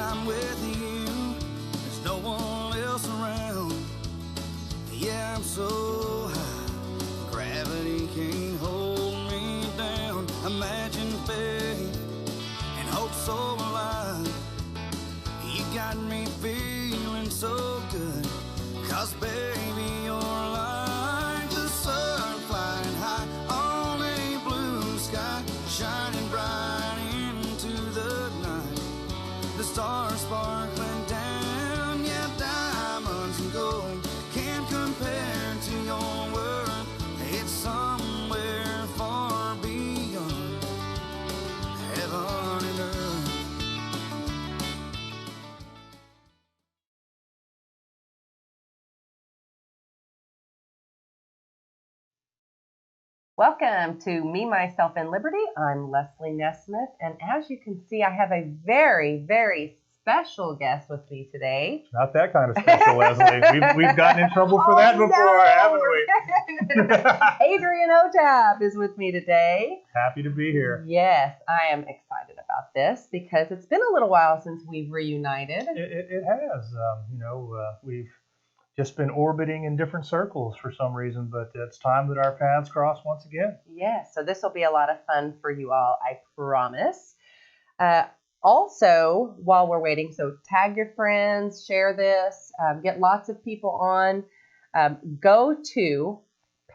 I'm with you, there's no one else around. Yeah, I'm so high, gravity can't hold me down. Imagine faith and hope so alive. You got me feeling so good, 'cause baby, you're like the sun flying high on a blue sky, shining bright into the night. The stars sparkling down, yeah, diamonds and gold can't compare to your world. It's somewhere far beyond heaven and earth. Welcome to Me, Myself, and Liberty. I'm Leslie Nesmith, and as you can see, I have a very, very special guest with me today. Not that kind of special, Leslie. We've gotten in trouble for that before, haven't we? Adrian Otap is with me today. Happy to be here. Yes, I am excited about this because it's been a little while since we've reunited. It has. We've just been orbiting in different circles for some reason, but it's time that our paths cross once again. Yes, so this will be a lot of fun for you all, I promise. Also, while we're waiting, so tag your friends, share this, get lots of people on. Go to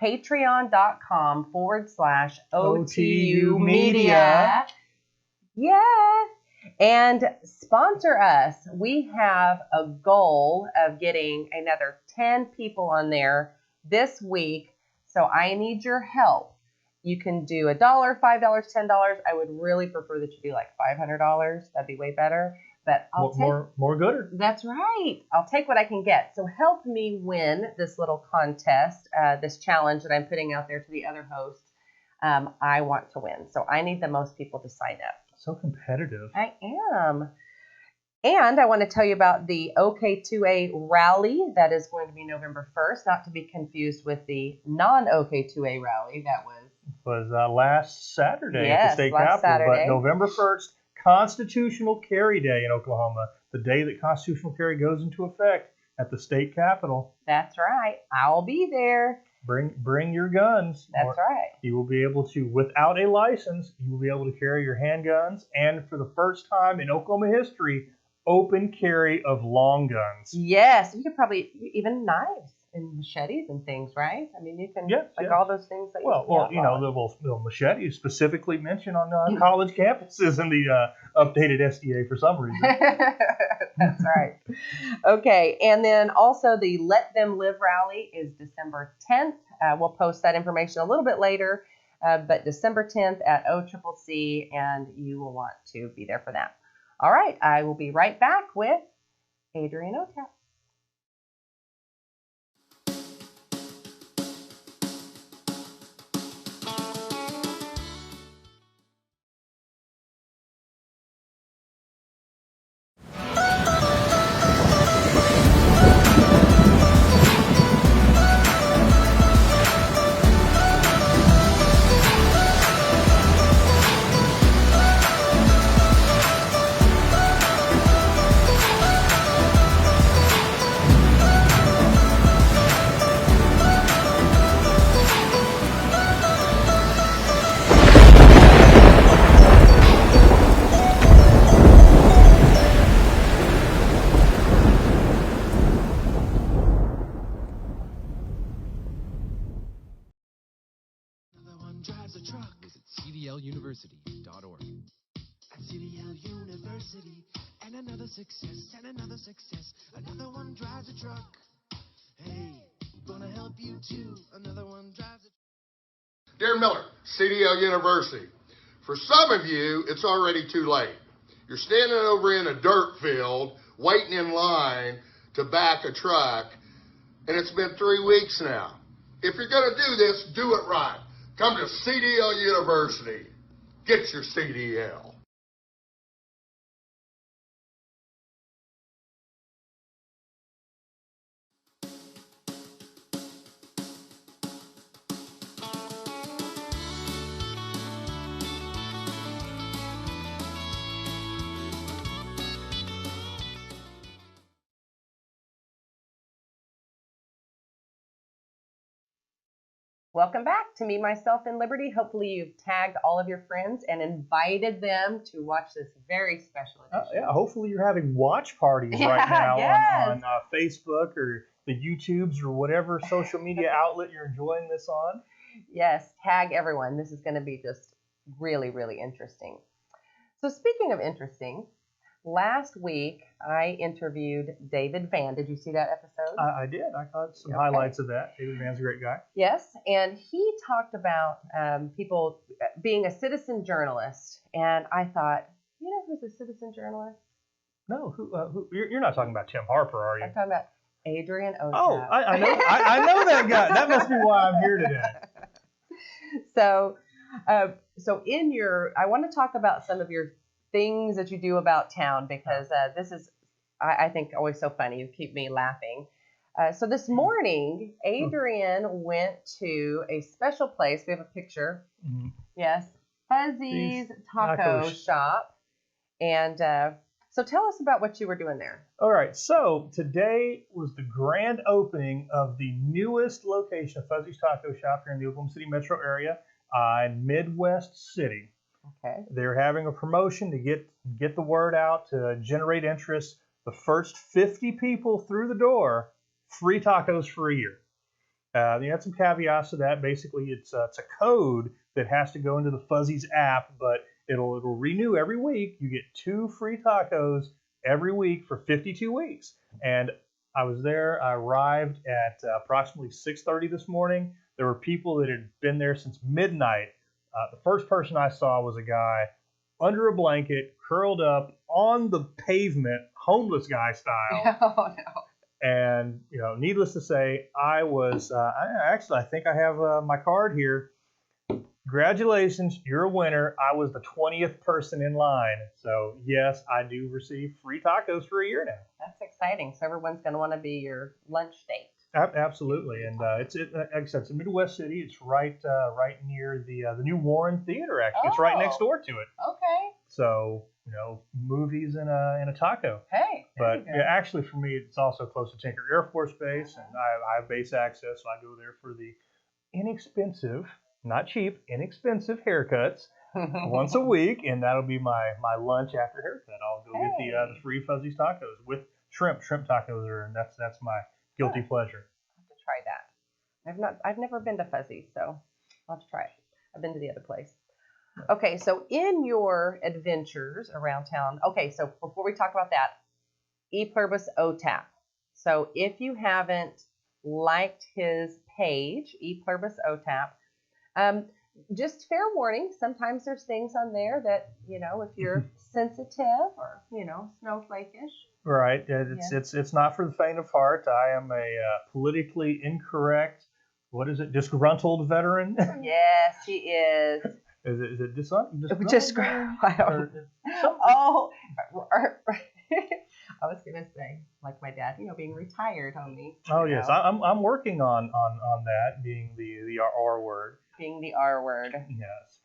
patreon.com/OTUmedia. Yeah. And sponsor us. We have a goal of getting another 10 people on there this week. So I need your help. You can do $1, $5, $10. I would really prefer that you do like $500. That'd be way better. But I'll more gooder. That's right. I'll take what I can get. So help me win this little contest, this challenge that I'm putting out there to the other hosts. I want to win. So I need the most people to sign up. So competitive. I am. And I want to tell you about the OK2A rally that is going to be November 1st, not to be confused with the non-OK2A rally that was last Saturday at the state last capitol. Saturday. But November 1st, Constitutional Carry Day in Oklahoma, the day that constitutional carry goes into effect at the state capitol. That's right. I'll be there. Bring your guns. That's right. You will be able to, without a license, you will be able to carry your handguns, and for the first time in Oklahoma history, open carry of long guns. Yes, you could probably even knives and machetes and things, right? I mean, you can all those things that the machete is specifically mentioned on college campuses in the updated SDA for some reason. That's right. Okay, and then also the Let Them Live rally is December 10th. We'll post that information a little bit later, but December 10th at OCCC, and you will want to be there for that. All right, I will be right back with Adrian Otap. Drives a truck. Visit cdluniversity.org. At CDL University, and another success, another one drives a truck. Hey, gonna help you too. Another one drives a truck. Dear Miller, CDL University. For some of you, it's already too late. You're standing over in a dirt field, waiting in line to back a truck, and it's been 3 weeks now. If you're gonna do this, do it right. Come to CDL University. Get your CDL. Welcome back to Me, Myself, and Liberty. Hopefully you've tagged all of your friends and invited them to watch this very special edition. Yeah, hopefully you're having watch parties right now on Facebook or the YouTubes or whatever social media outlet you're enjoying this on. Yes, tag everyone. This is going to be just really, really interesting. So speaking of interesting, last week I interviewed David Van. Did you see that episode? I did. I caught some highlights of that. David Van's a great guy. Yes, and he talked about people being a citizen journalist, and I thought, you know who's a citizen journalist? No, who? You're not talking about Tim Harper, are you? I'm talking about Adrian Otap. Oh, I know. I know that guy. That must be why I'm here today. So I want to talk about some of your things that you do about town, because this is, I think, always so funny. You keep me laughing. So this morning, Adrian went to a special place. We have a picture. Mm-hmm. Yes, Fuzzy's Taco Shop. And so tell us about what you were doing there. All right. So today was the grand opening of the newest location of Fuzzy's Taco Shop here in the Oklahoma City metro area in Midwest City. Okay. They're having a promotion to get the word out, to generate interest. The first 50 people through the door, free tacos for a year. They had some caveats to that. Basically, it's a code that has to go into the Fuzzy's app, but it'll renew every week. You get 2 free tacos every week for 52 weeks. And I was there. I arrived at approximately 6:30 this morning. There were people that had been there since midnight. The first person I saw was a guy under a blanket, curled up on the pavement, homeless guy style. Oh, no. And, needless to say, I was, I think I have my card here. Congratulations, you're a winner. I was the 20th person in line. So, yes, I do receive free tacos for a year now. That's exciting. So everyone's going to want to be your lunch date. Absolutely. And it's like I said, it's in Midwest City. It's right near the new Warren Theater, actually. It's right next door to it. Okay. So, movies and a taco. Hey. But actually, for me, it's also close to Tinker Air Force Base, and I have base access, so I go there for the inexpensive, not cheap, inexpensive haircuts once a week, and that'll be my lunch after haircut. I'll go get the free Fuzzy's tacos with shrimp. Shrimp tacos are, that's my guilty pleasure. I'll have to try that. I've never been to Fuzzy, so I'll have to try it. I've been to the other place. Okay, so in your adventures around town, so before we talk about that, E Pluribus OTAP. So if you haven't liked his page, E Pluribus OTAP, just fair warning, sometimes there's things on there that, if you're sensitive or, snowflakeish. Right. It's not for the faint of heart. I am a politically incorrect, disgruntled veteran? Yes, he is. Is it disgruntled? I don't know. I was going to say, like my dad, being retired, homie. Oh, yes. I'm working on that, being the R word. Being the R word. Yes.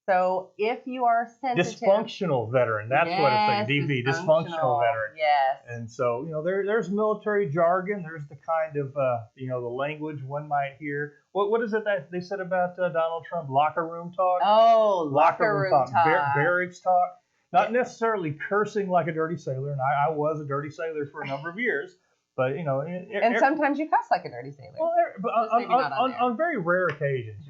So if you are sensitive. Dysfunctional veteran. That's what it's saying. DV, dysfunctional veteran. Yes. And so, there's military jargon. There's the kind of, the language one might hear. What is it that they said about Donald Trump? Locker room talk? Oh, locker room talk. Barracks talk. Not necessarily cursing like a dirty sailor. And I was a dirty sailor for a number of years. But, and sometimes you cuss like a dirty sailor. Well, but on very rare occasions,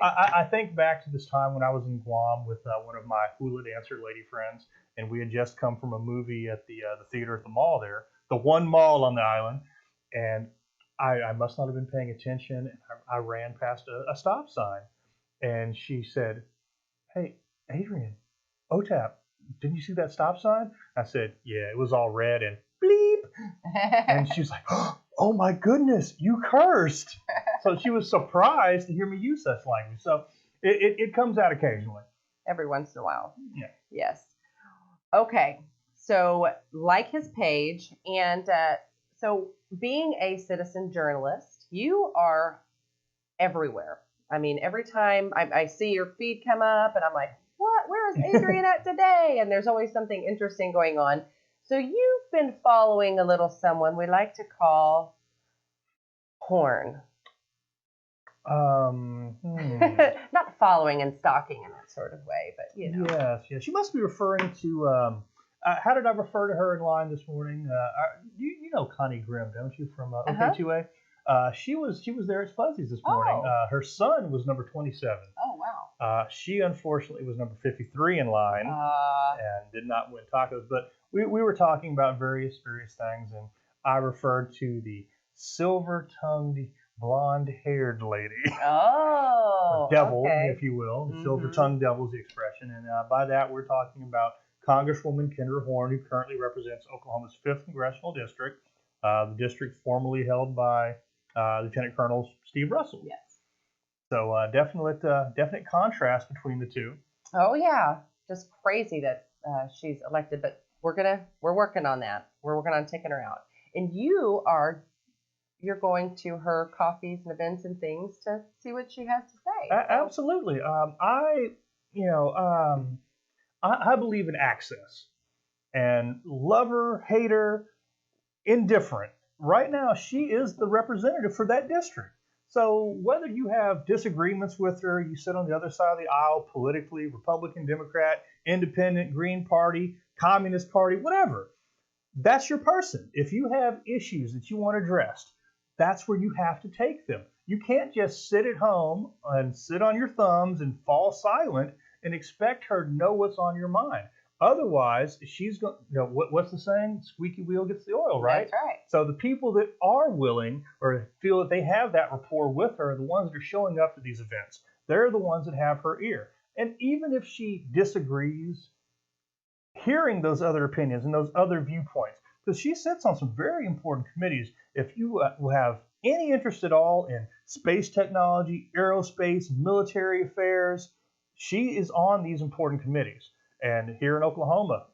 I think back to this time when I was in Guam with one of my hula dancer lady friends, and we had just come from a movie at the theater at the mall there, the one mall on the island, and I must not have been paying attention, and I ran past a stop sign, and she said, "Hey, Adrian, OTAP, didn't you see that stop sign?" I said, "Yeah, it was all red and bleep." And she was like, "Oh my goodness, you cursed." So she was surprised to hear me use such language. So it comes out occasionally. Every once in a while. Yeah. Yes. Okay. So like his page, and so being a citizen journalist, you are everywhere. I mean, every time I see your feed come up and I'm like, what? Where is Adrian at today? And there's always something interesting going on. So you've been following a little someone we like to call Horn. Not following and stalking in that sort of way, but you know. Yes. She must be referring to. How did I refer to her in line this morning? You know Connie Grimm, don't you, from OTUA? She was there at Fuzzy's this morning. Oh. Her son was number 27. Oh, wow. She unfortunately was number 53 in line and did not win tacos. But we were talking about various things, and I referred to the silver-tongued, blonde-haired lady. Oh, devil, okay. if you will. Silver-tongued devil is the expression. And by that, we're talking about Congresswoman Kendra Horn, who currently represents Oklahoma's 5th Congressional District, the district formerly held by Lieutenant Colonel Steve Russell. Yes. So definite contrast between the two. Oh yeah, just crazy that she's elected, but we're working on that. We're working on taking her out. And you're going to her coffees and events and things to see what she has to say. Absolutely. I believe in access, and love her, hate her, indifferent. Right now, she is the representative for that district. So whether you have disagreements with her, you sit on the other side of the aisle politically, Republican, Democrat, Independent, Green Party, Communist Party, whatever, that's your person. If you have issues that you want addressed, that's where you have to take them. You can't just sit at home and sit on your thumbs and fall silent and expect her to know what's on your mind. Otherwise, she's going. What's the saying? Squeaky wheel gets the oil, right? That's right. So the people that are willing or feel that they have that rapport with her are the ones that are showing up to these events. They're the ones that have her ear. And even if she disagrees, hearing those other opinions and those other viewpoints, because she sits on some very important committees. If you have any interest at all in space technology, aerospace, military affairs, she is on these important committees. And here in Oklahoma,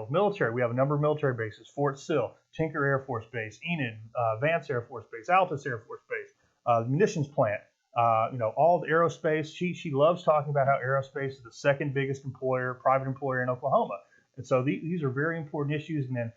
military, we have a number of military bases: Fort Sill, Tinker Air Force Base, Enid, Vance Air Force Base, Altus Air Force Base, munitions plant, all the aerospace. She loves talking about how aerospace is the second biggest private employer in Oklahoma. And so these are very important issues. And then,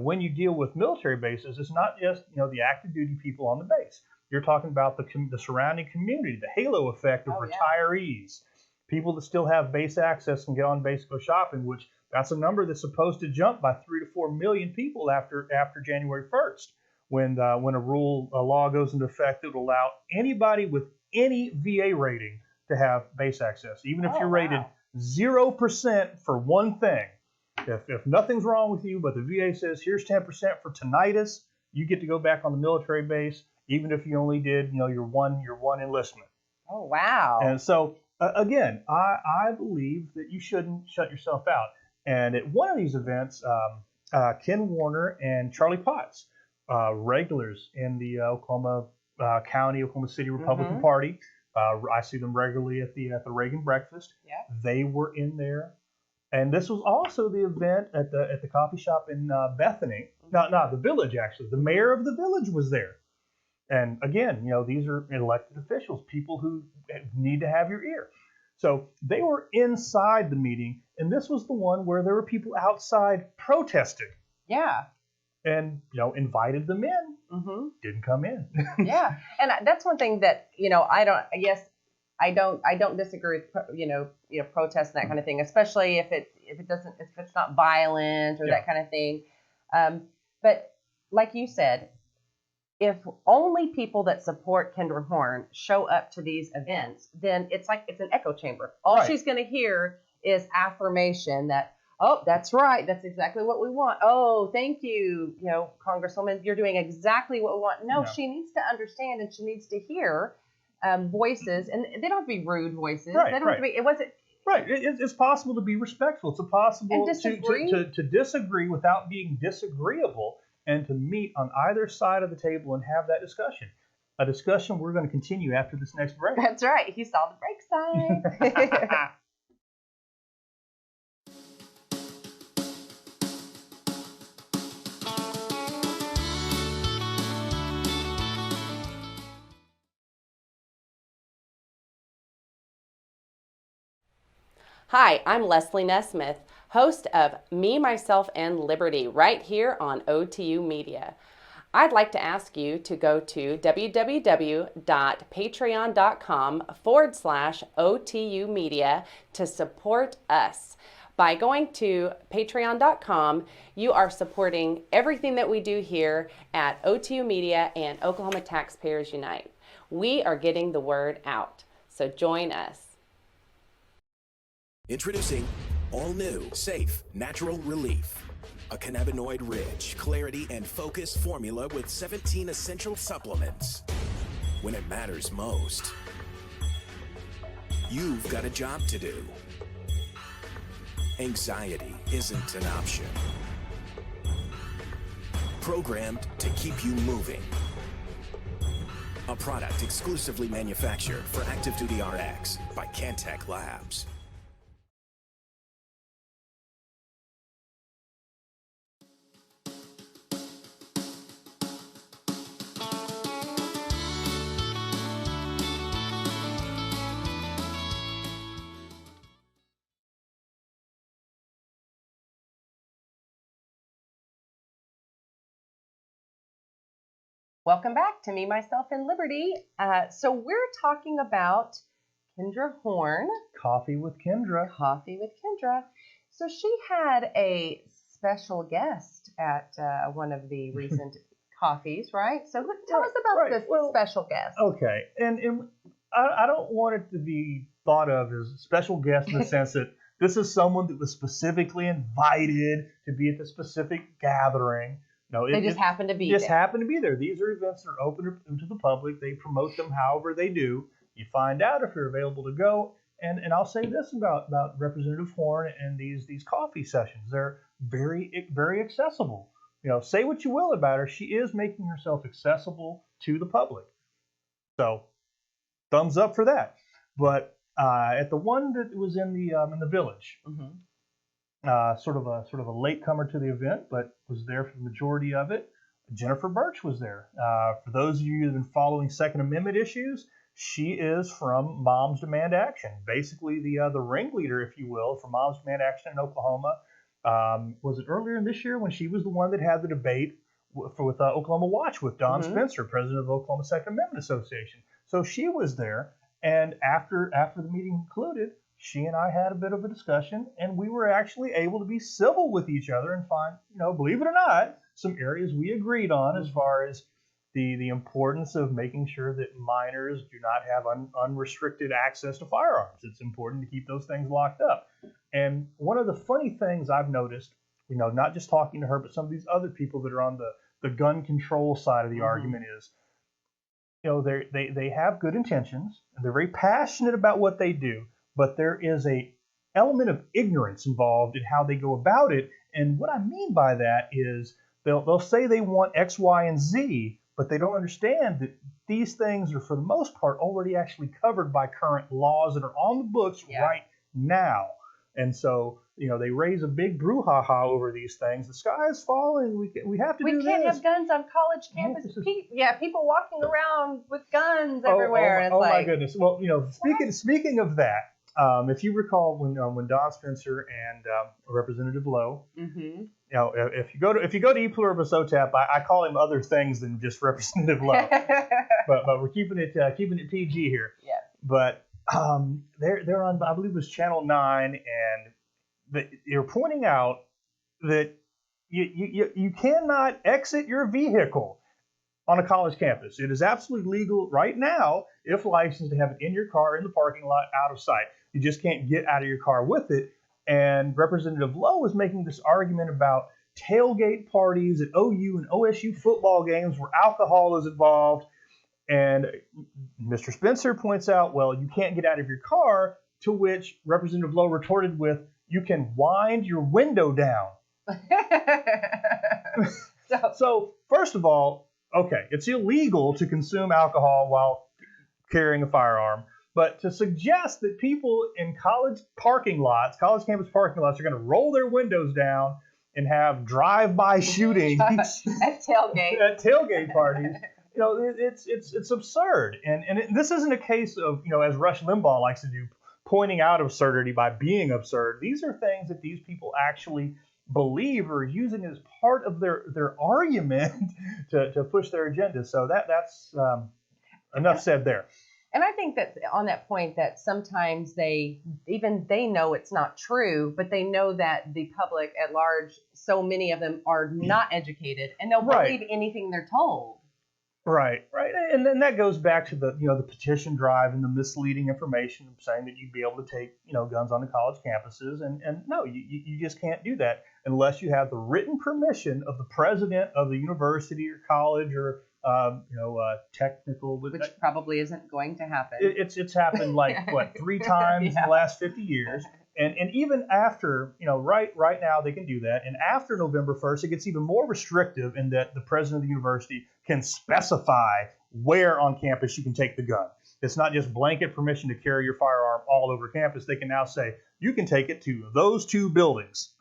when you deal with military bases, it's not just, the active duty people on the base. You're talking about the surrounding community, the halo effect of retirees. People that still have base access and get on base go shopping, which that's a number that's supposed to jump by 3 to 4 million people after January 1st, when a law goes into effect that will allow anybody with any VA rating to have base access, even if you're rated 0% for one thing. If nothing's wrong with you, but the VA says here's 10% for tinnitus, you get to go back on the military base, even if you only did your one enlistment. Oh wow! And so. Again, I believe that you shouldn't shut yourself out. And at one of these events, Ken Warner and Charlie Potts, regulars in the Oklahoma City Republican Party, I see them regularly at the Reagan breakfast. Yeah. They were in there, and this was also the event at the coffee shop in Bethany. Not the village, actually. The mayor of the village was there. And again, these are elected officials, people who need to have your ear. So they were inside the meeting, and this was the one where there were people outside protesting. Yeah. And, invited them in. Didn't come in. Yeah. And that's one thing that, I don't disagree with, protests and that kind of thing, especially if it's not violent or that kind of thing. But like you said, if only people that support Kendra Horn show up to these events, then it's like it's an echo chamber. All she's going to hear is affirmation that, oh, that's right. That's exactly what we want. Oh, thank you, Congresswoman. You're doing exactly what we want. No, she needs to understand, and she needs to hear voices. And they don't have to be rude voices. Right, they don't have to be, it wasn't. Right. It's possible to be respectful. It's possible to disagree without being disagreeable, and to meet on either side of the table and have that discussion. A discussion we're going to continue after this next break. That's right. He saw the break sign. Hi, I'm Leslie Nesmith, host of Me, Myself, and Liberty, right here on OTU Media. I'd like to ask you to go to www.patreon.com/OTUmedia to support us. By going to patreon.com, you are supporting everything that we do here at OTU Media and Oklahoma Taxpayers Unite. We are getting the word out, so join us. Introducing all new, safe, natural relief. A cannabinoid-rich, clarity and focus formula with 17 essential supplements. When it matters most, you've got a job to do. Anxiety isn't an option. Programmed to keep you moving. A product exclusively manufactured for Active Duty RX by Cantech Labs. Welcome back to Me, Myself, and Liberty. So we're talking about Kendra Horn. Coffee with Kendra. Coffee with Kendra. So she had a special guest at one of the recent coffees, right? So tell us about this special guest. Okay, and I don't want it to be thought of as a special guest in the sense that this is someone that was specifically invited to be at the specific gathering. No, they just happen to be there. Happen to be there. These are events that are open to the public. They promote them however they do. You find out if you're available to go. And I'll say this about Representative Horn and these coffee sessions. They're very, very accessible. You know, say what you will about her. She is making herself accessible to the public. So, thumbs up for that. But at the one that was in the village, sort of a latecomer to the event, but was there for the majority of it. Jennifer Birch was there. For those of you who've been following Second Amendment issues, she is from Moms Demand Action, basically the ringleader, if you will, for Moms Demand Action in Oklahoma. Was it earlier in this year when she was the one that had the debate with Oklahoma Watch with Don Spencer, president of the Oklahoma Second Amendment Association? So she was there, and after the meeting concluded, she and I had a bit of a discussion, and we were actually able to be civil with each other and find, believe it or not, some areas we agreed on as far as the importance of making sure that minors do not have unrestricted access to firearms. It's important to keep those things locked up. And one of the funny things I've noticed, not just talking to her, but some of these other people that are on the gun control side of the argument is, they have good intentions, and they're very passionate about what they do. But there is a element of ignorance involved in how they go about it. And what I mean by that is they'll say they want X, Y, and Z, but they don't understand that these things are, for the most part, already actually covered by current laws that are on the books right now. And so, they raise a big brouhaha over these things. The sky is falling. We have to do this. We can't have guns on college campuses. People walking around with guns everywhere. My goodness. Well, speaking of that, if you recall when Don Spencer and Representative Lowe, if you go to E Pluribus OTAP, I call him other things than just Representative Lowe, but we're keeping it PG here. Yeah. But they're on, I believe it was Channel 9, and they're pointing out that you cannot exit your vehicle on a college campus. It is absolutely legal right now, if licensed, to have it in your car in the parking lot out of sight. You just can't get out of your car with it. And Representative Lowe was making this argument about tailgate parties at OU and OSU football games where alcohol is involved. And Mr. Spencer points out, well, you can't get out of your car, to which Representative Lowe retorted with, you can wind your window down. So, first of all, okay, it's illegal to consume alcohol while carrying a firearm. But to suggest that people in college campus parking lots are going to roll their windows down and have drive-by shootings at tailgate parties, it's absurd. And this isn't a case of, as Rush Limbaugh likes to do, pointing out absurdity by being absurd. These are things that these people actually believe or using it as part of their argument to push their agenda. So that's enough said there. And I think that on that point that sometimes they know it's not true, but they know that the public at large, so many of them are not educated and they'll believe anything they're told. Right. And then that goes back to the petition drive and the misleading information saying that you'd be able to take, guns on the college campuses. And no, you just can't do that unless you have the written permission of the president of the university or college or technical. Which probably isn't going to happen. It's happened like 3 times in the last 50 years. And even after, right now they can do that. And after November 1st, it gets even more restrictive in that the president of the university can specify where on campus you can take the gun. It's not just blanket permission to carry your firearm all over campus. They can now say you can take it to those 2 buildings.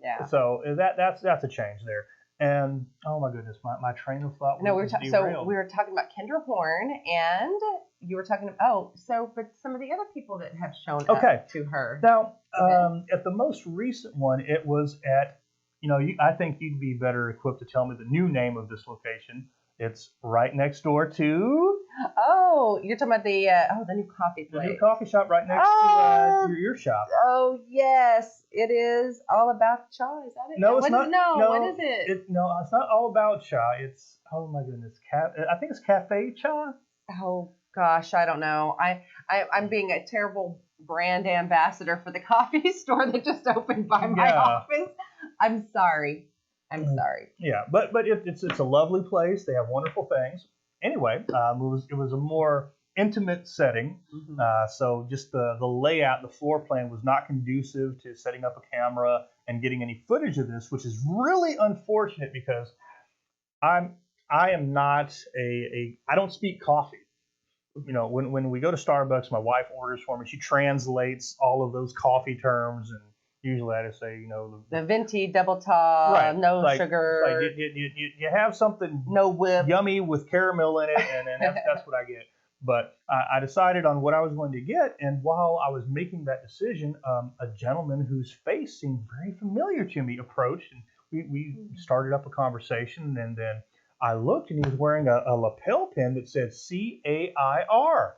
Yeah. So that's a change there. And oh my goodness, my train of thought was derailed. We were talking about Kendra Horn, and you were talking about but some of the other people that have shown up to her. Now, at the most recent one, it was at I think you'd be better equipped to tell me the new name of this location. It's right next door to. Oh, you're talking about the new coffee place. The new coffee shop right next to your shop. Oh yes, it is all about cha. Is that it? No, it's not. No, what is it? No, it's not all about cha. It's oh my goodness, I think it's Cafe Cha. Oh gosh, I don't know. I'm being a terrible brand ambassador for the coffee store that just opened by my office. I'm sorry. Yeah, but it's a lovely place. They have wonderful things. Anyway, it was a more intimate setting. Mm-hmm. So just the layout, the floor plan was not conducive to setting up a camera and getting any footage of this, which is really unfortunate because I am not I don't speak coffee. When we go to Starbucks, my wife orders for me. She translates all of those coffee terms, and usually I just say, the venti, double tall, no sugar. Like you have something no whip, yummy with caramel in it, and that's what I get. But I decided on what I was going to get, and while I was making that decision, a gentleman whose face seemed very familiar to me approached, and we started up a conversation, and then I looked, and he was wearing a lapel pin that said CAIR.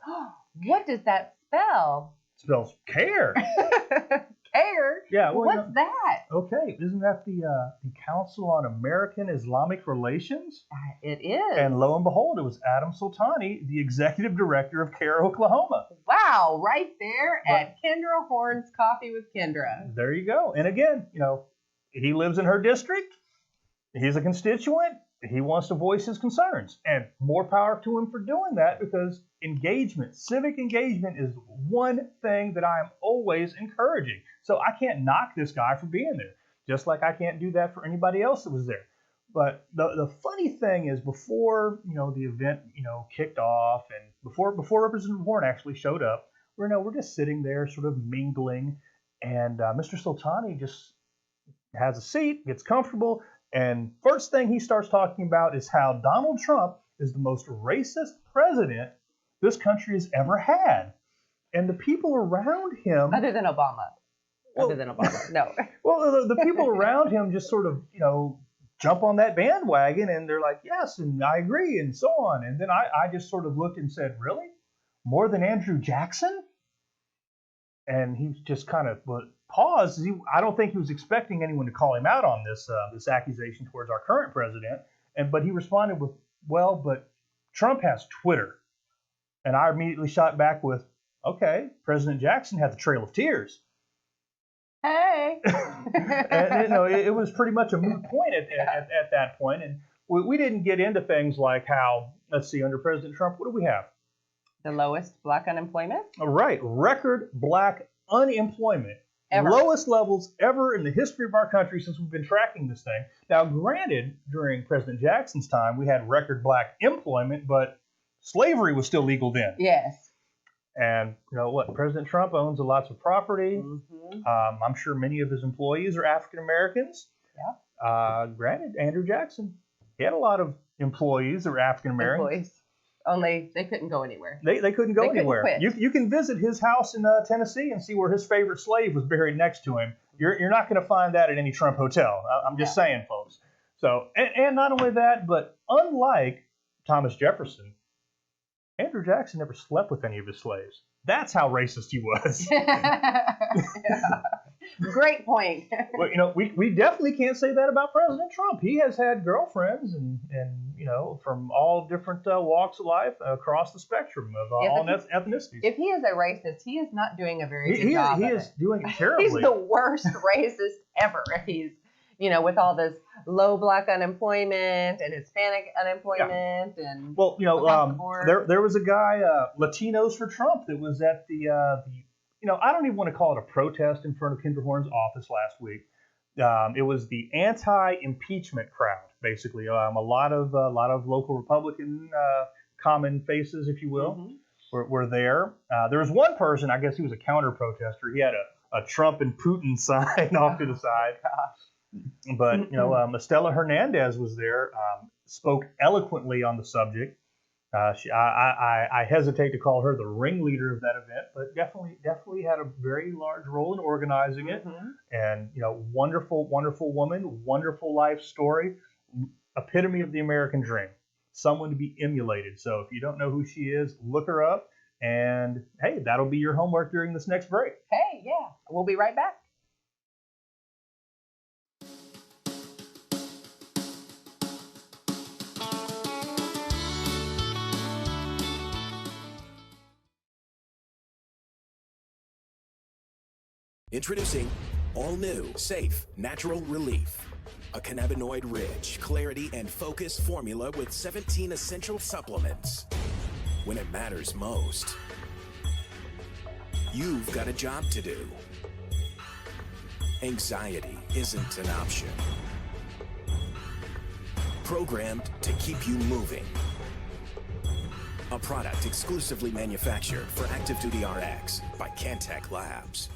What does that spell? It spells care. Care? Yeah. Well, what's that? Okay, isn't that the Council on American Islamic Relations? It is. And lo and behold, it was Adam Sultani, the executive director of CARE Oklahoma. Wow, right there at Kendra Horn's Coffee with Kendra. There you go. And again, he lives in her district. He's a constituent. He wants to voice his concerns, and more power to him for doing that, because civic engagement is one thing that I am always encouraging. So I can't knock this guy for being there, just like I can't do that for anybody else that was there. But the funny thing is, before the event kicked off, and before Representative Horn actually showed up, we're just sitting there sort of mingling, and Mr. Sultani just has a seat, gets comfortable. And first thing he starts talking about is how Donald Trump is the most racist president this country has ever had. And the people around him... Other than Obama. No. Well, the people around him just sort of, jump on that bandwagon, and they're like, yes, and I agree, and so on. And then I just sort of looked and said, really? More than Andrew Jackson? And he just kind of paused. I don't think he was expecting anyone to call him out on this accusation towards our current president. But he responded with, well, but Trump has Twitter. And I immediately shot back with, okay, President Jackson had the Trail of Tears. Hey. And it was pretty much a moot point at that point. And we didn't get into things like how, let's see, under President Trump, what do we have? The lowest black unemployment? Right. Record black unemployment. Ever. Lowest levels ever in the history of our country since we've been tracking this thing. Now, granted, during President Jackson's time, we had record black employment, but slavery was still legal then. Yes. And President Trump owns lots of property. Mm-hmm. I'm sure many of his employees are African Americans. Yeah. Granted, Andrew Jackson, he had a lot of employees that were African Americans. Only they couldn't go anywhere. They couldn't go anywhere. Couldn't quit. You can visit his house in Tennessee and see where his favorite slave was buried next to him. You're not going to find that at any Trump hotel. I'm just saying, folks. So, and not only that, but unlike Thomas Jefferson, Andrew Jackson never slept with any of his slaves. That's how racist he was. Great point. Well, we definitely can't say that about President Trump. He has had girlfriends and from all different walks of life across the spectrum of all ethnicities. If he is a racist, he is not doing a very good job. He is doing it terribly. He's the worst racist ever. If he's, with all this low black unemployment and Hispanic unemployment and there was a guy, Latinos for Trump, that was at the I don't even want to call it a protest in front of Kinder Horn's office last week. It was the anti-impeachment crowd, basically. A lot of local Republican common faces, if you will, were there. There was one person, I guess he was a counter protester. He had a Trump and Putin sign off to the side. But Estela Hernandez was there, spoke eloquently on the subject. I hesitate to call her the ringleader of that event, but definitely had a very large role in organizing it. And wonderful woman, wonderful life story, epitome of the American dream, someone to be emulated. So if you don't know who she is, look her up. And hey, that'll be your homework during this next break. Hey, yeah, we'll be right back. Introducing all new, safe, natural relief. A cannabinoid-rich, clarity and focus formula with 17 essential supplements. When it matters most, you've got a job to do. Anxiety isn't an option. Programmed to keep you moving. A product exclusively manufactured for Active Duty RX by Cantech Labs.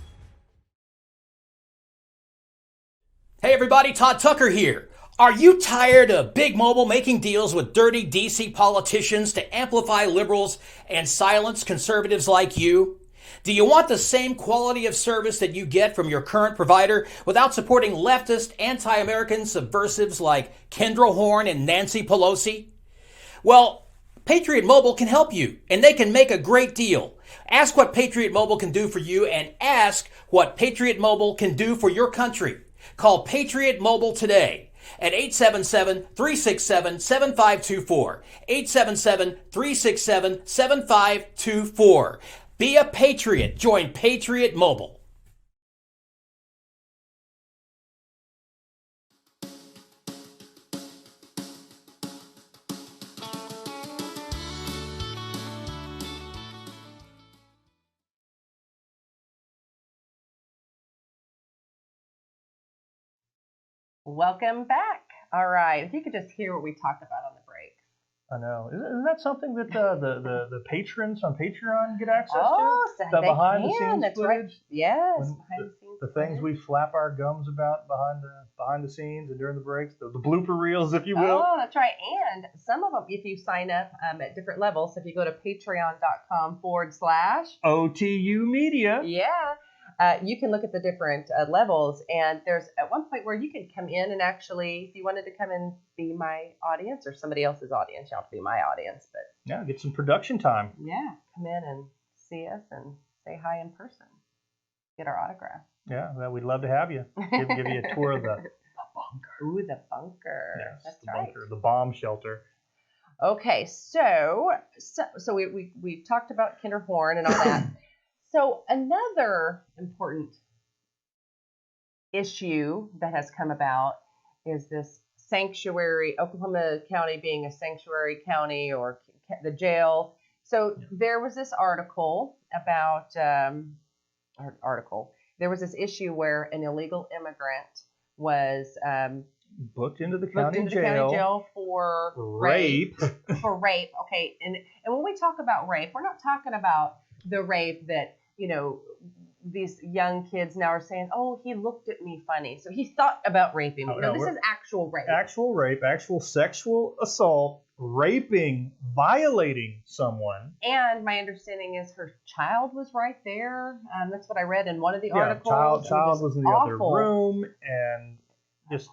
Hey everybody, Todd Tucker here. Are you tired of Big Mobile making deals with dirty DC politicians to amplify liberals and silence conservatives like you? Do you want the same quality of service that you get from your current provider without supporting leftist, anti-American subversives like Kendra Horn and Nancy Pelosi? Well, Patriot Mobile can help you, and they can make a great deal. Ask what Patriot Mobile can do for you, and ask what Patriot Mobile can do for your country. Call Patriot Mobile today at 877-367-7524. 877-367-7524. Be a patriot. Join Patriot Mobile. Welcome back. All right. If you could just hear what we talked about on the break. I know. Isn't that something that the patrons on Patreon get access to? The behind the scenes That's footage? right. Yes. Behind the scenes. The things we flap our gums about behind the scenes and during the breaks, the blooper reels, if you will. Oh, that's right. And some of them, if you sign up at different levels, if you go to patreon.com/OTUmedia. Yeah. You can look at the different levels, and there's at one point where you can come in and actually, if you wanted to come and be my audience or somebody else's audience, you don't have to be my audience, but yeah, get some production time. Yeah, come in and see us and say hi in person, get our autograph. Yeah, well, we'd love to have you. Give you a tour of the bunker. Ooh, the bunker. Yes, that's the right. bunker, the bomb shelter. Okay, so we talked about Kinder Horn and all that. So another important issue that has come about is this sanctuary, Oklahoma County being a sanctuary county, or the jail. So there was this article about, there was this issue where an illegal immigrant was booked into the county jail for rape. For rape. Okay, and when we talk about rape, we're not talking about the rape that these young kids now are saying, oh, he looked at me funny, so he thought about raping me. No, this is actual rape. Actual rape, actual sexual assault, raping, violating someone. And my understanding is her child was right there. That's what I read in one of the articles. Child was in the other room, and just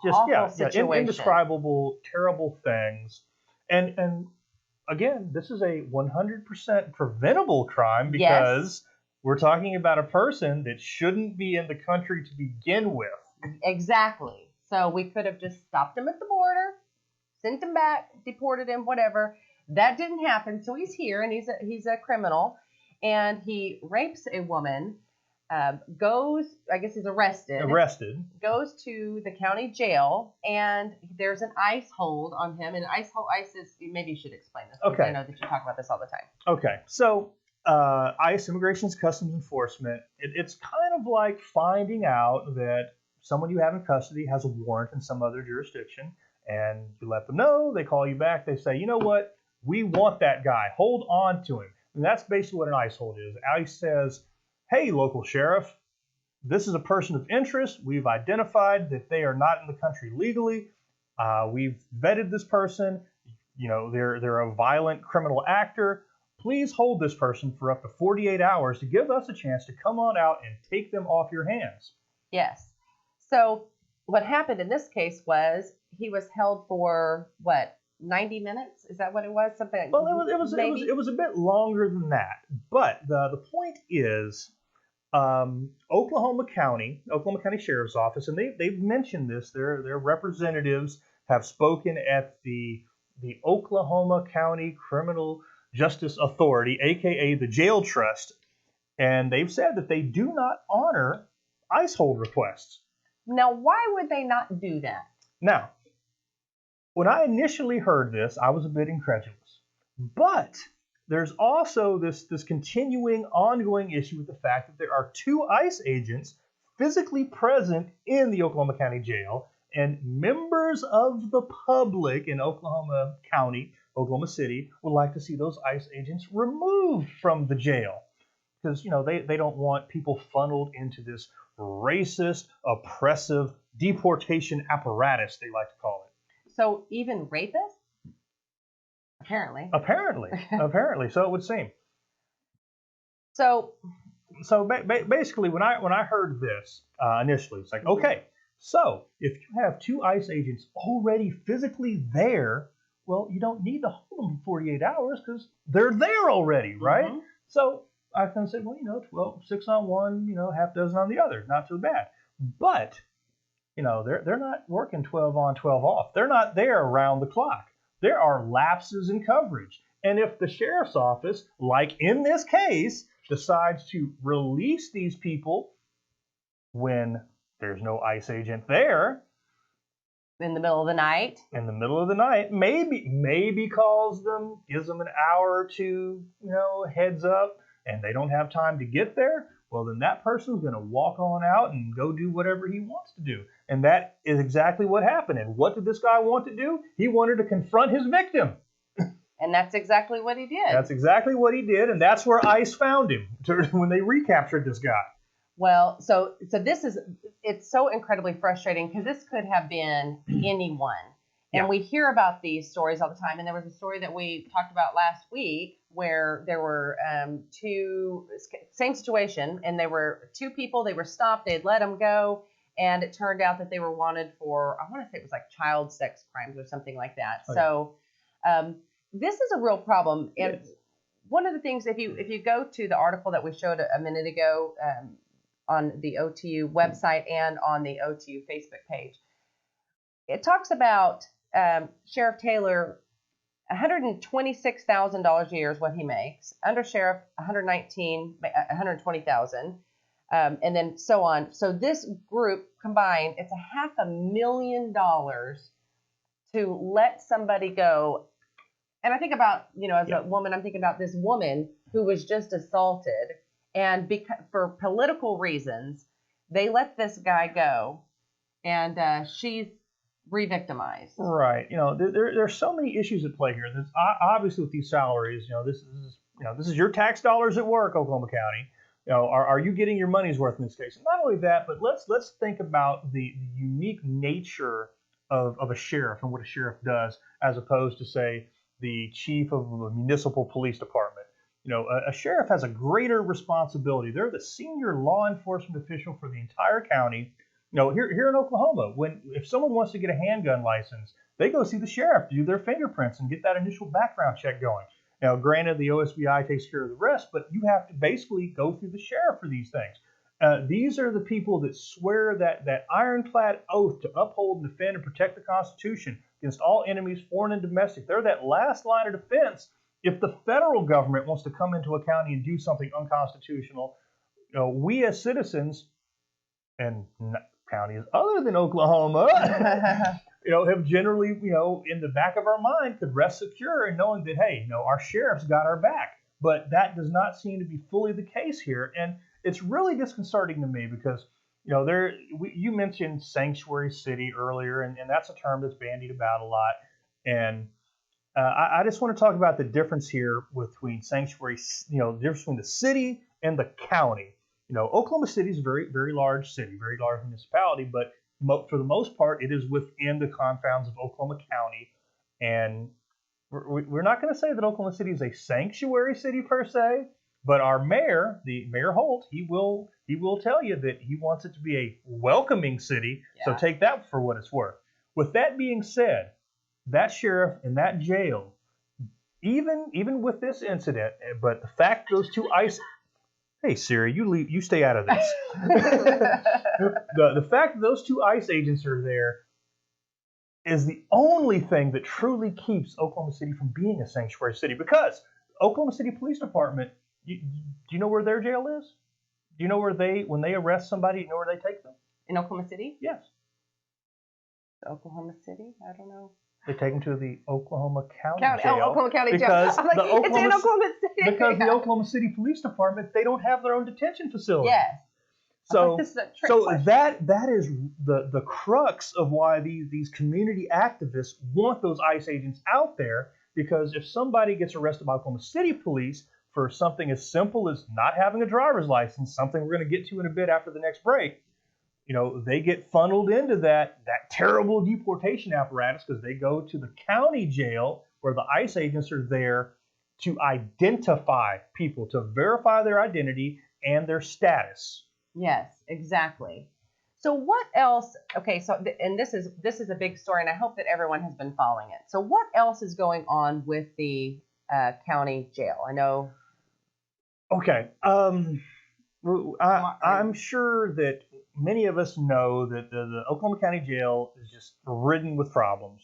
indescribable, terrible things. And again, this is a 100% preventable crime because we're talking about a person that shouldn't be in the country to begin with. Exactly. So we could have just stopped him at the border, sent him back, deported him, whatever. That didn't happen. So he's here, and he's a criminal, and he rapes a woman. Goes, I guess he's arrested, goes to the county jail, and there's an ICE hold on him. And ICE is, maybe you should explain this. Okay. I know that you talk about this all the time. Okay. So ICE, Immigration and Customs Enforcement, it's kind of like finding out that someone you have in custody has a warrant in some other jurisdiction, and you let them know, they call you back, they say, you know what, we want that guy, hold on to him. And that's basically what an ICE hold is. ICE says, hey, local sheriff, this is a person of interest. We've identified that they are not in the country legally. We've vetted this person. You know, they're a violent criminal actor. Please hold this person for up to 48 hours to give us a chance to come on out and take them off your hands. Yes. So what happened in this case was he was held for, 90 minutes? Is that what it was? Something like, well, it was a bit longer than that. But the point is, Oklahoma County Sheriff's Office, and they've mentioned this. Their representatives have spoken at the Oklahoma County Criminal Justice Authority, aka the Jail Trust, and they've said that they do not honor ICE hold requests. Now, why would they not do that? Now, when I initially heard this, I was a bit incredulous. But there's also this continuing, ongoing issue with the fact that there are 2 ICE agents physically present in the Oklahoma County Jail, and members of the public in Oklahoma County, Oklahoma City, would like to see those ICE agents removed from the jail. Because, you know, they don't want people funneled into this racist, oppressive deportation apparatus, they like to call it. So even rapists? Apparently. Apparently, so it would seem. So basically, when I heard this initially, it's like, okay, so if you have 2 ICE agents already physically there, well, you don't need to hold them for 48 hours because they're there already, right? Mm-hmm. So I kind of said, well, you know, 6 on one, you know, half dozen on the other, not too bad. But, you know, they're not working 12 on, 12 off. They're not there around the clock. There are lapses in coverage. And if the sheriff's office, like in this case, decides to release these people when there's no ICE agent there, in the middle of the night, maybe calls them, gives them an hour or two, you know, heads up, and they don't have time to get there, well, then that person's going to walk on out and go do whatever he wants to do. And that is exactly what happened. And what did this guy want to do? He wanted to confront his victim. And that's exactly what he did. That's exactly what he did, and that's where ICE found him when they recaptured this guy. Well, so it's so incredibly frustrating because this could have been anyone. And we hear about these stories all the time. And there was a story that we talked about last week where there were 2, same situation, and there were 2 people, they were stopped, they'd let them go, and it turned out that they were wanted for, I want to say it was like child sex crimes or something like that. Okay. So this is a real problem. And one of the things, if you go to the article that we showed a minute ago on the OTU website and on the OTU Facebook page, it talks about Sheriff Taylor, $126,000 a year is what he makes. Under sheriff, $120,000, and then so on. So this group combined, it's $500,000 to let somebody go. And I think about, you know, as a woman, I'm thinking about this woman who was just assaulted, and for political reasons, they let this guy go, and she's re-victimized. Right. You know, there's so many issues at play here. There's, obviously, with these salaries, this is your tax dollars at work, Oklahoma County. You know, are you getting your money's worth in this case? And not only that, but let's think about the unique nature of a sheriff and what a sheriff does, as opposed to, say, the chief of a municipal police department. A sheriff has a greater responsibility. They're the senior law enforcement official for the entire county. Here in Oklahoma, if someone wants to get a handgun license, they go see the sheriff to do their fingerprints and get that initial background check going. Now, granted, the OSBI takes care of the rest, but you have to basically go through the sheriff for these things. These are the people that swear that ironclad oath to uphold, defend, and protect the Constitution against all enemies, foreign and domestic. They're that last line of defense if the federal government wants to come into a county and do something unconstitutional. We as citizens and counties other than Oklahoma, have generally, in the back of our mind could rest secure in knowing that, hey, our sheriff's got our back. But that does not seem to be fully the case here. And it's really disconcerting to me because, you mentioned sanctuary city earlier, and that's a term that's bandied about a lot. And I just want to talk about the difference here between sanctuary, the difference between the city and the county. Oklahoma City is a very, very large city, very large municipality, but for the most part, it is within the confines of Oklahoma County. And we're not going to say that Oklahoma City is a sanctuary city per se, but our mayor, Mayor Holt, he will tell you that he wants it to be a welcoming city. Yeah. So take that for what it's worth. With that being said, that sheriff and that jail, even with this incident, but the fact those two Hey Siri, you stay out of this. The fact that those two ICE agents are there is the only thing that truly keeps Oklahoma City from being a sanctuary city, because Oklahoma City Police Department, do you know where their jail is? Do you know where when they arrest somebody, you know where they take them? In Oklahoma City? Yes. Oklahoma City? I don't know. They take them to the Oklahoma County jail. Oh, Oklahoma County jail. Because I'm like, it's in Oklahoma City. Because the Oklahoma City Police Department, they don't have their own detention facility. Yes. So, this is a trick question. that is the crux of why these community activists want those ICE agents out there, because if somebody gets arrested by Oklahoma City Police for something as simple as not having a driver's license, something we're going to get to in a bit after the next break, they get funneled into that terrible deportation apparatus because they go to the county jail where the ICE agents are there to identify people, to verify their identity and their status. Yes, exactly. So what else? Okay, so and this is a big story, and I hope that everyone has been following it. So what else is going on with the county jail? I know. Okay. I'm sure that many of us know that the Oklahoma County Jail is just ridden with problems.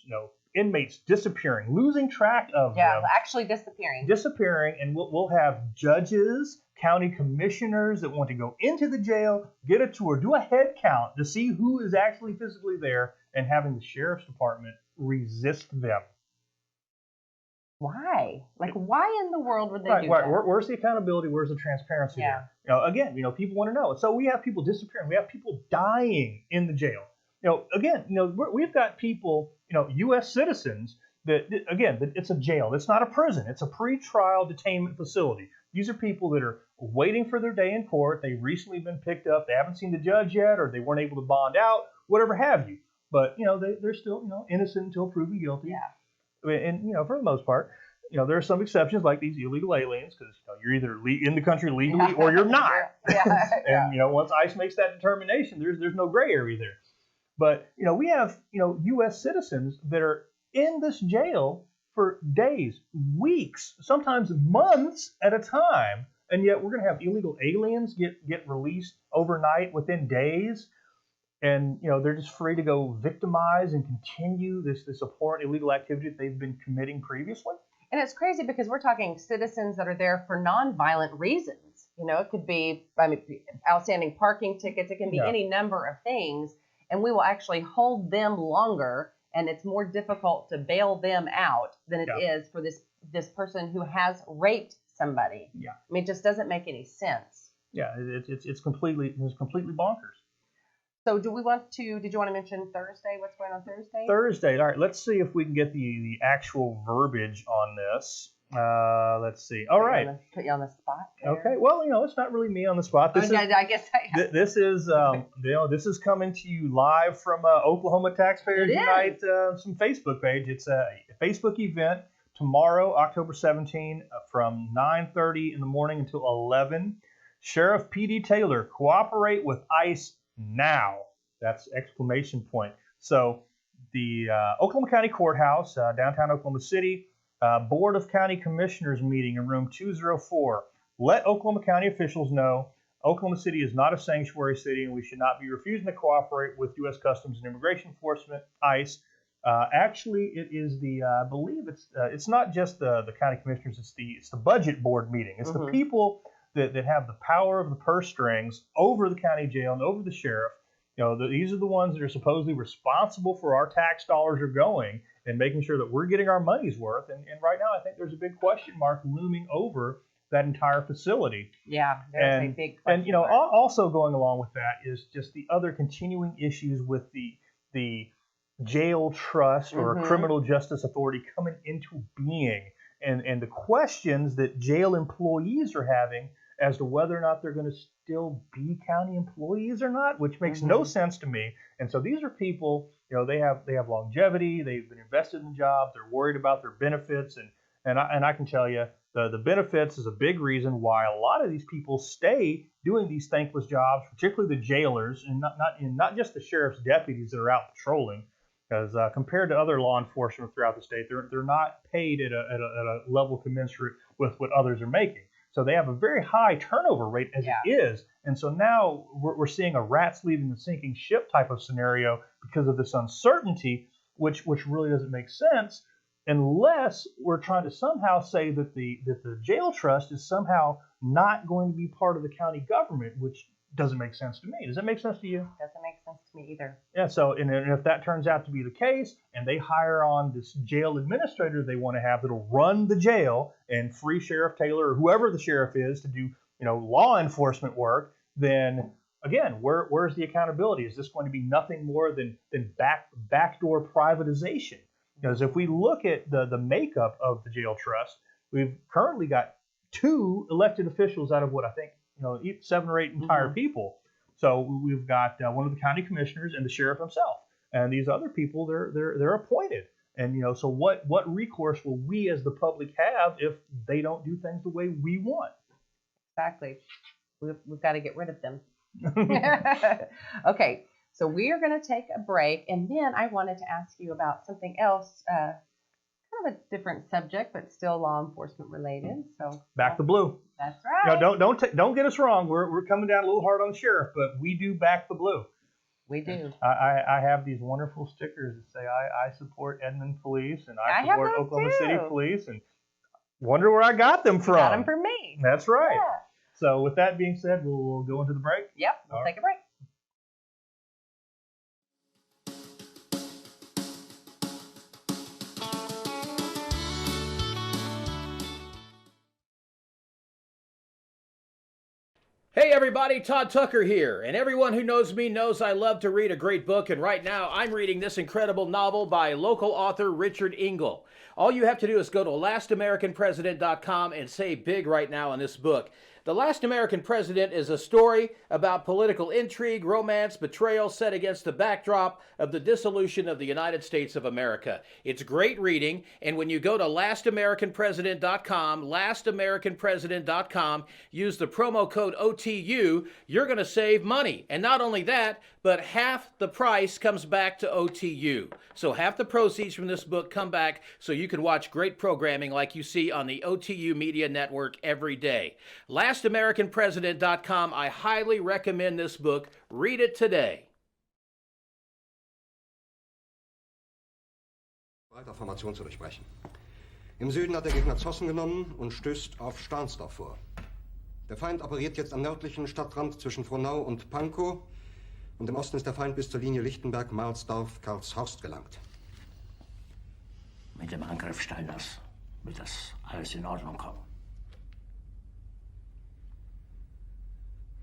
Inmates disappearing, losing track of them. Yeah, actually disappearing. And we'll have judges, county commissioners that want to go into the jail, get a tour, do a head count to see who is actually physically there, and having the sheriff's department resist them. Why? Why in the world would they do that? Where's the accountability? Where's the transparency there? Again, people want to know. So we have people disappearing. We have people dying in the jail. We've got people, U.S. citizens that, again, it's a jail. It's not a prison. It's a pretrial detainment facility. These are people that are waiting for their day in court. They've recently been picked up. They haven't seen the judge yet, or they weren't able to bond out, whatever have you. But, they're still, innocent until proven guilty. Yeah. And, for the most part, there are some exceptions like these illegal aliens, because you're either in the country legally or you're not. And, once ICE makes that determination, there's no gray area there. But, we have, U.S. citizens that are in this jail for days, weeks, sometimes months at a time. And yet we're going to have illegal aliens get released overnight within days. And, they're just free to go victimize and continue this abhorrent illegal activity that they've been committing previously. And it's crazy because we're talking citizens that are there for nonviolent reasons. It could be, outstanding parking tickets. It can be any number of things. And we will actually hold them longer. And it's more difficult to bail them out than it is for this person who has raped somebody. Yeah. It just doesn't make any sense. Yeah, it's completely bonkers. So did you want to mention Thursday? What's going on Thursday? Thursday. All right, let's see if we can get the actual verbiage on this. Let's see. All right. Put you on the spot there. Okay. Well, it's not really me on the spot. I guess I have. This is this is coming to you live from Oklahoma Taxpayers Unite some Facebook page. It's a Facebook event tomorrow, October 17, from 9:30 in the morning until 11. Sheriff P.D. Taylor, cooperate with ICE now. That's exclamation point. So the Oklahoma County Courthouse, downtown Oklahoma City, Board of County Commissioners meeting in room 204. Let Oklahoma County officials know Oklahoma City is not a sanctuary city, and we should not be refusing to cooperate with U.S. Customs and Immigration Enforcement, ICE. Actually, it is I believe it's not just the county commissioners. It's the budget board meeting. It's the people that have the power of the purse strings over the county jail and over the sheriff. These are the ones that are supposedly responsible for our tax dollars are going and making sure that we're getting our money's worth. And right now, I think there's a big question mark looming over that entire facility. Yeah, there's a big question and mark. Also going along with that is just the other continuing issues with the jail trust or criminal justice authority coming into being, and the questions that jail employees are having as to whether or not they're going to still be county employees or not, which makes no sense to me. And so these are people, they have longevity, they've been invested in the job, they're worried about their benefits, and I can tell you the benefits is a big reason why a lot of these people stay doing these thankless jobs, particularly the jailers, and not just the sheriff's deputies that are out patrolling. Because compared to other law enforcement throughout the state, they're not paid at a level commensurate with what others are making. So they have a very high turnover rate as it is. And so now we're seeing a rats leaving the sinking ship type of scenario because of this uncertainty, which really doesn't make sense unless we're trying to somehow say that the jail trust is somehow not going to be part of the county government, which doesn't make sense to me. Does that make sense to you? Doesn't make sense to me either. Yeah, so and if that turns out to be the case, and they hire on this jail administrator they want to have that'll run the jail and free Sheriff Taylor or whoever the sheriff is to do, law enforcement work, then again, where's the accountability? Is this going to be nothing more than backdoor privatization? Because if we look at the makeup of the jail trust, we've currently got 2 elected officials out of what I think 7 or 8 entire people. So we've got one of the county commissioners and the sheriff himself, and these other people they're appointed. And so what recourse will we as the public have if they don't do things the way we want? Exactly. We've got to get rid of them. Okay, so we are going to take a break, and then I wanted to ask you about something else, kind of a different subject, but still law enforcement related. So back the blue. That's right. Don't get us wrong. We're coming down a little hard on the sheriff, but we do back the blue. We do. I have these wonderful stickers that say I support Edmond Police and I support Oklahoma City Police, and wonder where I got them from. Got them from me. That's right. Yeah. So with that being said, we'll go into the break. Yep, we'll take a break. Hey everybody, Todd Tucker here, and everyone who knows me knows I love to read a great book, and right now I'm reading this incredible novel by local author Richard Engel. All you have to do is go to LastAmericanPresident.com and save big right now on this book. The Last American President is a story about political intrigue, romance, betrayal set against the backdrop of the dissolution of the United States of America. It's great reading, and when you go to LastAmericanPresident.com, LastAmericanPresident.com, use the promo code OTU, you're going to save money. And not only that, but half the price comes back to OTU. So half the proceeds from this book come back so you can watch great programming like you see on the OTU Media Network every day. LastAmericanPresident.com. I highly recommend this book. Read it today. Weiter Formation zu durchbrechen. Im Süden hat der Gegner Zossen genommen und stößt auf Stahnsdorf vor. Der Feind operiert jetzt am nördlichen Stadtrand zwischen Frohnau und Pankow, und im Osten ist der Feind bis zur Linie Lichtenberg-Marsdorf-Karlshorst gelangt. Mit dem Angriff Steiners wird das alles in Ordnung kommen.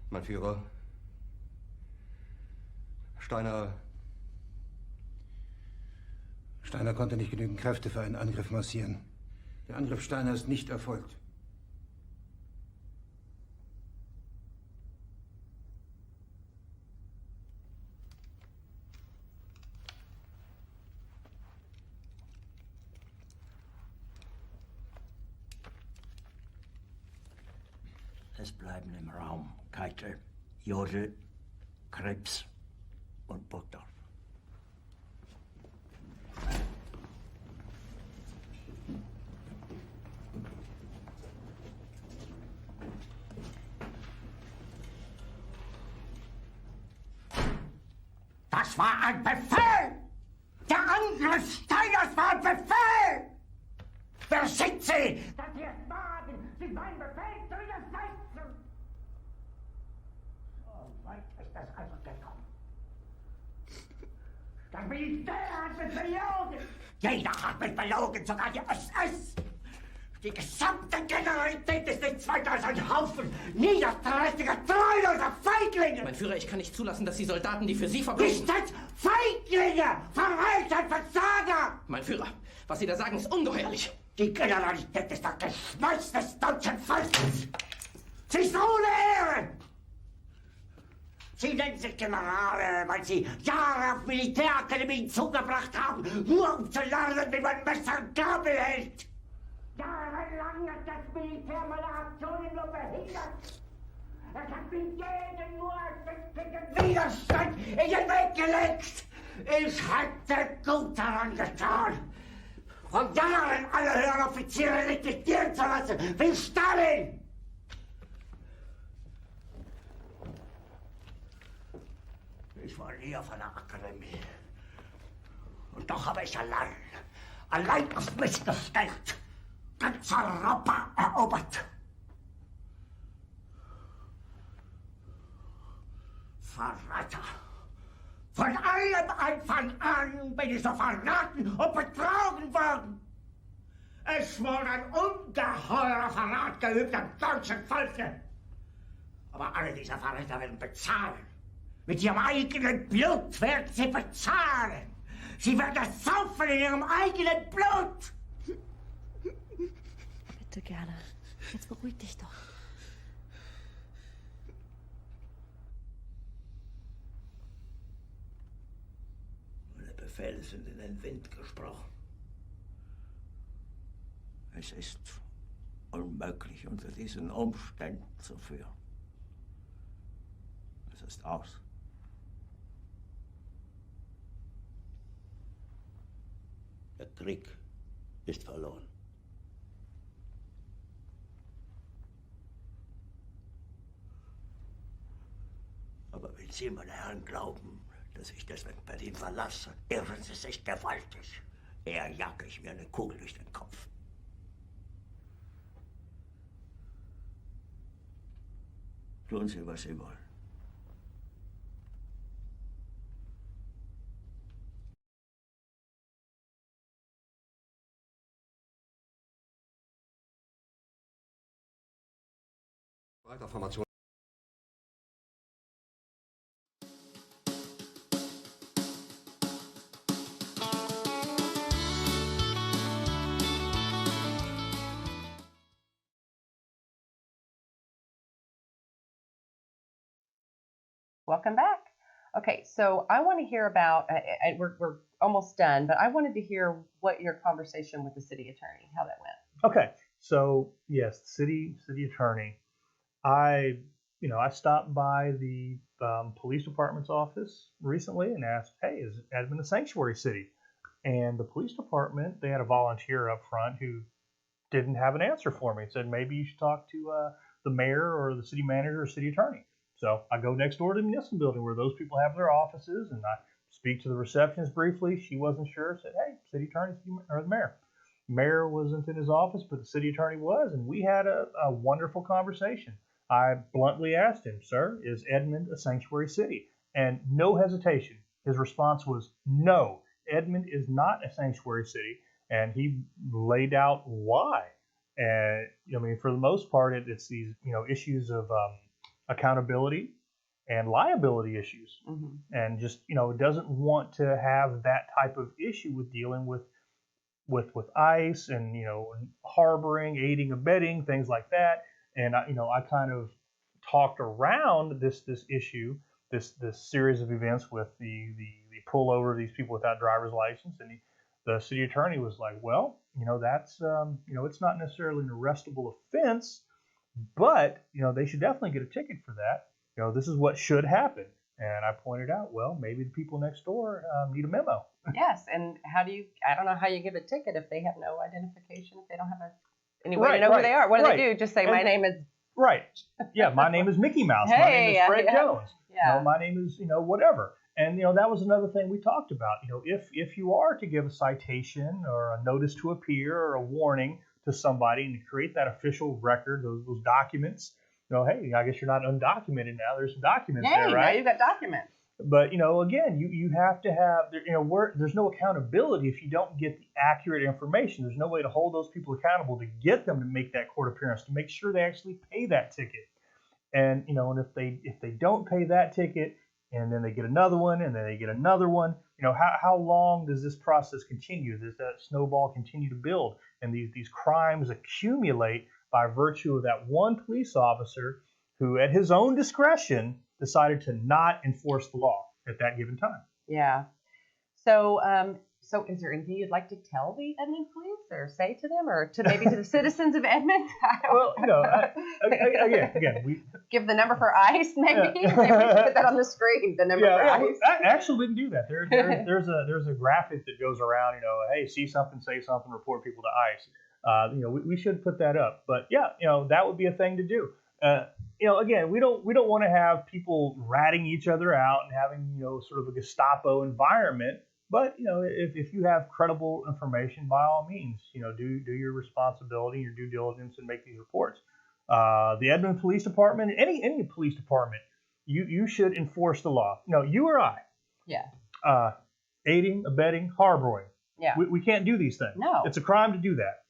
Mein Führer, Steiner konnte nicht genügend Kräfte für einen Angriff massieren. Der Angriff Steiner ist nicht erfolgt. Es bleiben im Raum Keitel, Jodel, Krebs und Burgdorf. Das war ein Befehl! Der Angriff Steiners war ein Befehl! Wer schickt Sie? Dass Sie es wagen, sich meinen Befehl zu widersetzen! So weit ist das also gekommen. Das Militär hat mich belogen! Jeder hat mich belogen, sogar die SS! Die gesamte Generalität ist nichts weiter als ein Haufen niederträchtiger, treuloser Feiglinge! Mein Führer, ich kann nicht zulassen, dass die Soldaten, die für Sie Nicht verbringen... als Feiglinge! Verreiter, Versager! Mein Führer, was Sie da sagen, ist ungeheuerlich. Die Generalität ist das Geschmeiß des deutschen Volkes! Sie ist ohne Ehre! Sie nennen sich Generale, weil Sie Jahre auf Militärakademien zugebracht haben, nur um zu lernen, wie man Messer und Gabel hält! Jahrelang hat das Militär meine Aktionen nur behindert. Es hat mir jeden nur ersichtlichen Widerstand in den Weg gelegt. Ich hätte gut daran getan, von Jahren alle höheren Offiziere liquidieren zu lassen, wie Stalin. Ich war nie auf einer Akademie. Und doch habe ich allein auf mich gestellt, ganz Europa erobert. Verräter! Von allem Anfang an bin ich so verraten und betrogen worden. Es wurde ein ungeheurer Verrat geübt am deutschen Volke. Aber alle diese Verräter werden bezahlen. Mit ihrem eigenen Blut werden sie bezahlen. Sie werden es saufen in ihrem eigenen Blut. Bitte gerne. Jetzt beruhig dich doch. Meine Befehle sind in den Wind gesprochen. Es ist unmöglich, unter diesen Umständen zu führen. Es ist aus. Der Krieg ist verloren. Aber wenn Sie, meine Herren, glauben, dass ich deswegen Berlin verlasse, irren Sie sich gewaltig. Eher jage ich mir eine Kugel durch den Kopf. Tun Sie, was Sie wollen. Weiterformation. Welcome back. Okay, so I want to hear about, we're almost done, but I wanted to hear what your conversation with the city attorney, how that went. Okay, so yes, city attorney. I stopped by the police department's office recently and asked, hey, is Edmond a sanctuary city? And the police department, they had a volunteer up front who didn't have an answer for me. Said maybe you should talk to the mayor or the city manager or city attorney. So I go next door to the municipal building where those people have their offices, and I speak to the receptionist briefly. She wasn't sure. Said, hey, city attorney or the mayor. Mayor wasn't in his office, but the city attorney was, and we had a wonderful conversation. I bluntly asked him, sir, is Edmond a sanctuary city? And no hesitation. His response was, no, Edmond is not a sanctuary city. And he laid out why. And I mean, for the most part, it's these issues of accountability and liability issues, and just doesn't want to have that type of issue with dealing with ICE and harboring, aiding, abetting, things like that. And I kind of talked around this issue, this series of events with the pullover of these people without driver's license, and the city attorney was like, well, that's it's not necessarily an arrestable offense, but they should definitely get a ticket for that. This is what should happen. And I pointed out, well, maybe the people next door need a memo. Yes, and I don't know how you give a ticket if they have no identification, if they don't have any way to know who they are. What do they do? Just say, my name is... Right. Yeah, my name is Mickey Mouse. My name is Fred Jones. Yeah. My name is, whatever. And, that was another thing we talked about. If you are to give a citation or a notice to appear or a warning to somebody and to create that official record, those documents, hey, I guess you're not undocumented now. There's some documents there, right? Now you've got documents. But, again, you have to have, there's no accountability if you don't get the accurate information. There's no way to hold those people accountable to get them to make that court appearance, to make sure they actually pay that ticket. And, and if they don't pay that ticket and then they get another one and then they get another one, how long does this process continue? Does that snowball continue to build? And these crimes accumulate by virtue of that one police officer who, at his own discretion, decided to not enforce the law at that given time. Yeah. So is there anything you'd like to tell the Edmond police or say to them or to maybe to the citizens of Edmond? Well, again, we give the number for ICE, maybe. Maybe we should put that on the screen. The number for ICE. Actually, we can do that. There's a graphic that goes around. Hey, see something, say something, report people to ICE. We should put that up. But that would be a thing to do. Again, we don't want to have people ratting each other out and having sort of a Gestapo environment. But if you have credible information, by all means, do your responsibility, your due diligence, and make these reports. The Edmond Police Department, any police department, you should enforce the law. You or I. Yeah. Aiding, abetting, harboring. Yeah. We can't do these things. No. It's a crime to do that.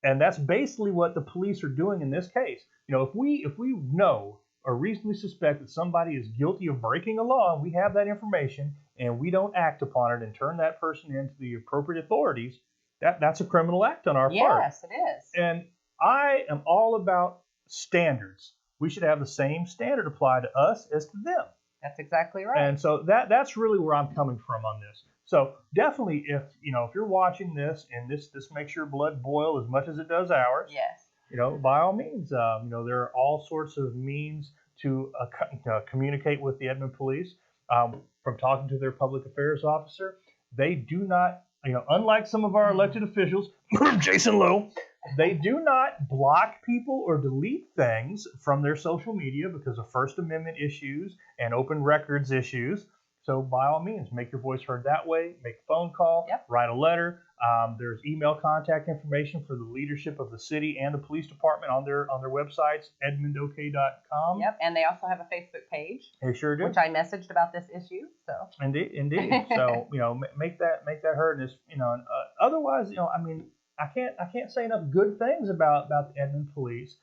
And that's basically what the police are doing in this case. If we know or reasonably suspect that somebody is guilty of breaking a law and we have that information and we don't act upon it and turn that person into the appropriate authorities, that's a criminal act on our part. Yes, it is. And I am all about standards. We should have the same standard applied to us as to them. That's exactly right. And so that's really where I'm coming from on this. So definitely, if you're watching this and this makes your blood boil as much as it does ours, yes, by all means, there are all sorts of means to communicate with the Edmond Police. From talking to their public affairs officer, they do not, unlike some of our elected officials, Jason Lowe, they do not block people or delete things from their social media because of First Amendment issues and open records issues. So by all means, make your voice heard that way. Make a phone call, write a letter. There's email contact information for the leadership of the city and the police department on their websites, edmondok.com. Yep, and they also have a Facebook page. They sure do. Which I messaged about this issue. So indeed. So make that heard. And otherwise, I can't say enough good things about the Edmond Police.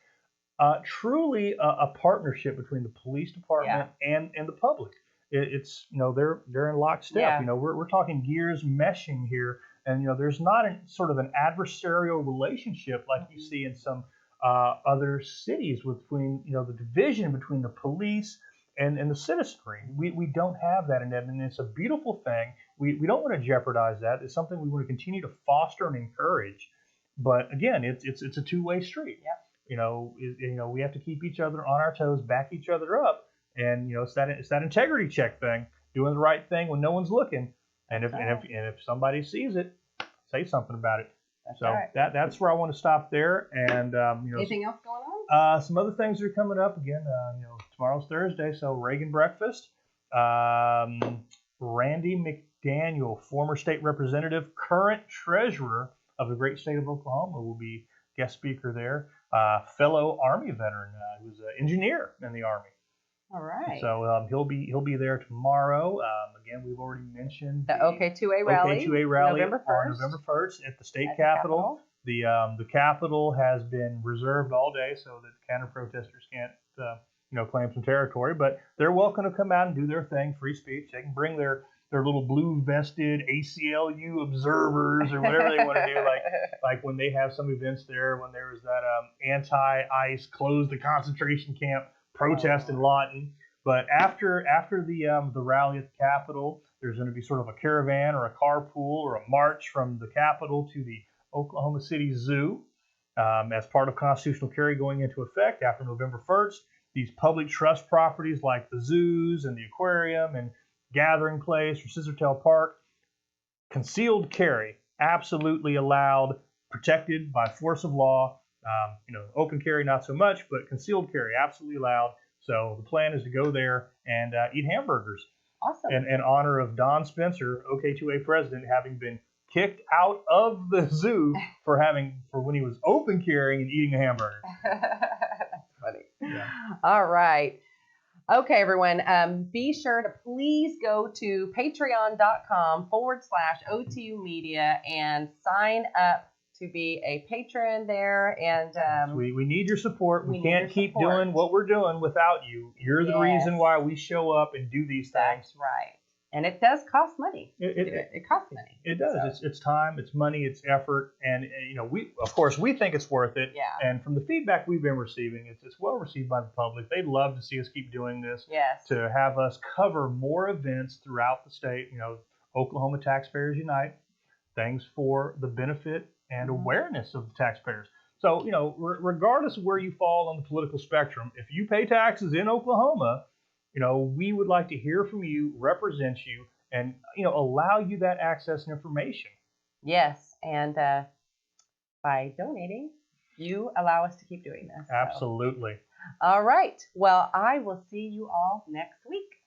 Truly a partnership between the police department and the public. It's they're in lockstep. Yeah. We're talking gears meshing here, and there's not sort of an adversarial relationship like you see in some other cities between the division between the police and the citizenry. We don't have that in Edmond. It's a beautiful thing. We don't want to jeopardize that. It's something we want to continue to foster and encourage. But again, it's a two-way street. Yeah. We have to keep each other on our toes, back each other up. And it's that integrity check thing, doing the right thing when no one's looking, and if somebody sees it, say something about it. That's so right. that's where I want to stop there. And anything else going on? Some other things are coming up again. Tomorrow's Thursday, so Reagan breakfast. Randy McDaniel, former state representative, current treasurer of the great state of Oklahoma, will be guest speaker there. Fellow Army veteran who's an engineer in the Army. All right. So he'll be there tomorrow. Again, we've already mentioned the OK2A rally. OK2A rally November 1st. on November 1st at the state capitol. The capitol has been reserved all day so that counter protesters can't claim some territory. But they're welcome to come out and do their thing, free speech. They can bring their little blue vested ACLU observers or whatever they want to do. Like when they have some events there, when there was that anti-ICE close the concentration camp protest in Lawton. But after the rally at the Capitol, there's going to be sort of a caravan or a carpool or a march from the Capitol to the Oklahoma City Zoo. As part of constitutional carry going into effect after November 1st, these public trust properties like the zoos and the aquarium and Gathering Place or Scissortail Park, concealed carry absolutely allowed, protected by force of law. Open carry not so much, but concealed carry absolutely allowed. So the plan is to go there and eat hamburgers. Awesome. In honor of Don Spencer, OK2A president, having been kicked out of the zoo for when he was open carrying and eating a hamburger. That's funny. Yeah. All right. Okay, everyone. Be sure to please go to patreon.com/OTUmedia and sign up to be a patron there. And we need your support. We can't your keep support. doing what we're doing without you. You're the reason why we show up and do these things. That's right. And it does cost money. It costs money. It does. So. It's time, it's money, it's effort, and we think it's worth it. Yeah. And from the feedback we've been receiving, it's well received by the public. They'd love to see us keep doing this. Yes. To have us cover more events throughout the state. Oklahoma Taxpayers Unite, things for the benefit and awareness of the taxpayers. So regardless of where you fall on the political spectrum, if you pay taxes in Oklahoma, we would like to hear from you, represent you, and, allow you that access and information. Yes. And by donating, you allow us to keep doing this. Absolutely. So. All right. Well, I will see you all next week.